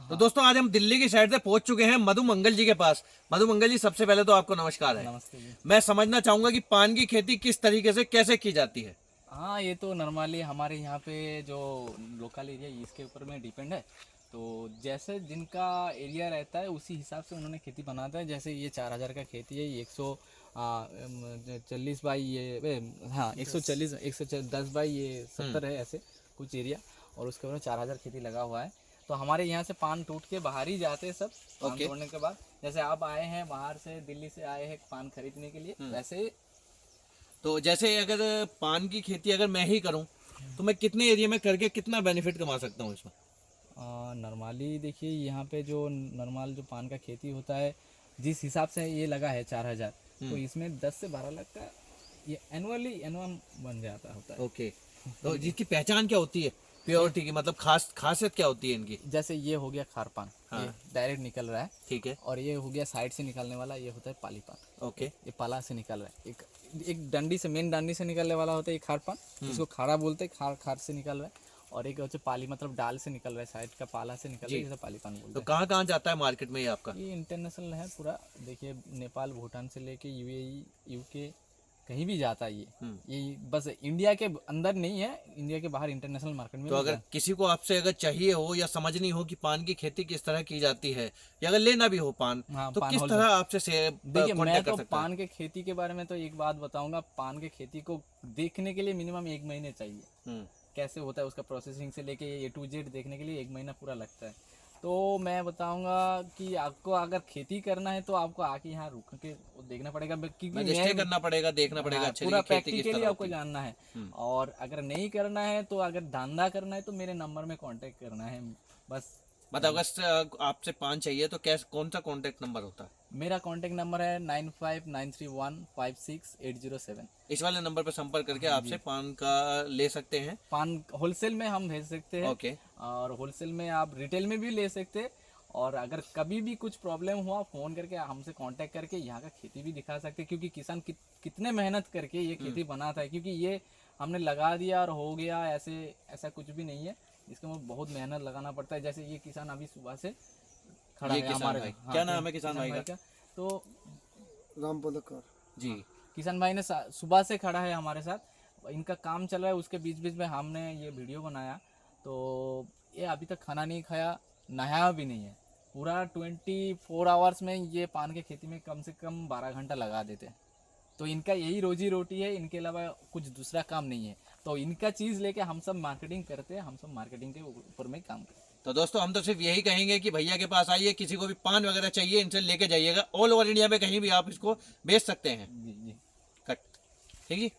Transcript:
तो दोस्तों आज हम दिल्ली की साइड से पहुंच चुके हैं मधु मंगल जी के पास। मधु मंगल जी, सबसे पहले तो आपको नमस्कार है। नमस्ते जी। मैं समझना चाहूंगा कि पान की खेती किस तरीके से कैसे की जाती है। हाँ, ये तो नॉर्मली हमारे यहाँ पे जो लोकल एरिया इसके ऊपर में डिपेंड है। तो जैसे जिनका एरिया रहता है उसी हिसाब से उन्होंने खेती बनाता है। जैसे ये 4000 का खेती है, ये 140 बाई हाँ 140 110 बाई ये 70 है, ऐसे कुछ एरिया। और उसके बाद 4000 खेती लगा हुआ है। तो हमारे यहाँ से पान टूट के बाहर ही जाते हैं सब, पान तोड़ने के बाद। जैसे आप आए हैं बाहर से, दिल्ली से आए हैं पान खरीदने के लिए, वैसे। तो जैसे अगर पान की खेती अगर मैं ही करूं तो मैं कितने एरिया में करके कितना बेनिफिट कमा सकता हूं इसमें। नॉर्मली देखिए, यहाँ पे जो नॉर्मल जो पान का खेती होता है, जिस हिसाब से ये लगा है 4000, तो इसमें 10 से 12 लाख का ये एनुअम बन जाता होता है। ओके, तो जिसकी पहचान क्या होती है प्योरिटी की, मतलब खासियत क्या होती है इनकी। जैसे ये हो गया खार पान, ये डायरेक्ट निकल रहा है, ठीक है। और ये हो गया साइड से निकलने वाला, ये होता है पाली पान। ओके, ये पाला से निकल रहा है, एक डंडी से, मेन डंडी से निकलने वाला होता है ये खार पान, जिसको खारा बोलते हैं। खार से निकल रहा है। और एक होता है पाली, मतलब डाल से निकल रहा है, साइड का पाला से निकल रहा है, जिसे पाली पान बोलते तो हैं। कहाँ कहाँ जाता है मार्केट में ये आपका। ये इंटरनेशनल है पूरा। देखिए, नेपाल, भूटान से लेके यूएई, यूके, कहीं भी जाता है ये बस इंडिया के अंदर नहीं है, इंडिया के बाहर इंटरनेशनल मार्केट में। तो अगर किसी को आपसे अगर चाहिए हो या समझनी हो कि पान की खेती किस तरह की जाती है, या अगर लेना भी हो पान, हाँ, तो पान किस होल तरह आपसे देखिए, मैं कांटेक्ट कर तो सकता है। पान के खेती के बारे में तो एक बात बताऊंगा। पान के खेती को देखने के लिए मिनिमम 1 महीने चाहिए। कैसे होता है उसका प्रोसेसिंग से लेके ए टू जेड देखने के लिए 1 महीना पूरा लगता है। तो मैं बताऊंगा कि आपको अगर खेती करना है तो आपको आके यहाँ रुक के देखना पड़ेगा, क्योंकि स्टे करना पड़ेगा, देखना पड़ेगा अच्छे पूरा से खेती किस प्रैक्टिकली तरह आपको होती है। जानना है। और अगर नहीं करना है, तो अगर धंधा करना है, तो मेरे नंबर में कांटेक्ट करना है बस। मतलब अगर आपसे पान चाहिए तो कैसे, कौन सा कांटेक्ट नंबर होता है। मेरा कांटेक्ट नंबर है 9593156807। इस वाले नंबर पर संपर्क करके आपसे पान का ले सकते हैं। पान होलसेल में हम भेज सकते हैं। ओके। और होलसेल में आप रिटेल में भी ले सकते हैं। और अगर कभी भी कुछ प्रॉब्लम हुआ, फ़ोन करके हमसे कांटेक्ट करके यहाँ का खेती भी दिखा सकते हैं। क्योंकि किसान कितने मेहनत करके ये खेती बनाता है, क्योंकि ये हमने लगा दिया और हो गया, ऐसा कुछ भी नहीं है। इसमें बहुत मेहनत लगाना पड़ता है। जैसे ये किसान अभी सुबह से खड़ा है हमारे। हाँ, क्या नाम है किसान भाई का। तो राम पलकर जी, किसान भाई ने सुबह से खड़ा है हमारे साथ, इनका काम चल रहा है। उसके बीच बीच में हमने ये वीडियो बनाया। तो ये अभी तक खाना नहीं खाया, नहाया भी नहीं है। पूरा 24 आवर्स में ये पान के खेती में कम से कम 12 घंटा लगा देते हैं। तो इनका यही रोजी रोटी है, इनके अलावा कुछ दूसरा काम नहीं है। तो इनका चीज़ लेके हम सब मार्केटिंग करते हैं, हम सब मार्केटिंग के ऊपर में काम करते हैं। तो दोस्तों हम तो सिर्फ यही कहेंगे कि भैया के पास आइए, किसी को भी पान वगैरह चाहिए इनसे लेके जाइएगा। ऑल ओवर इंडिया में कहीं भी आप इसको बेच सकते हैं। जी जी। कट, ठीक है।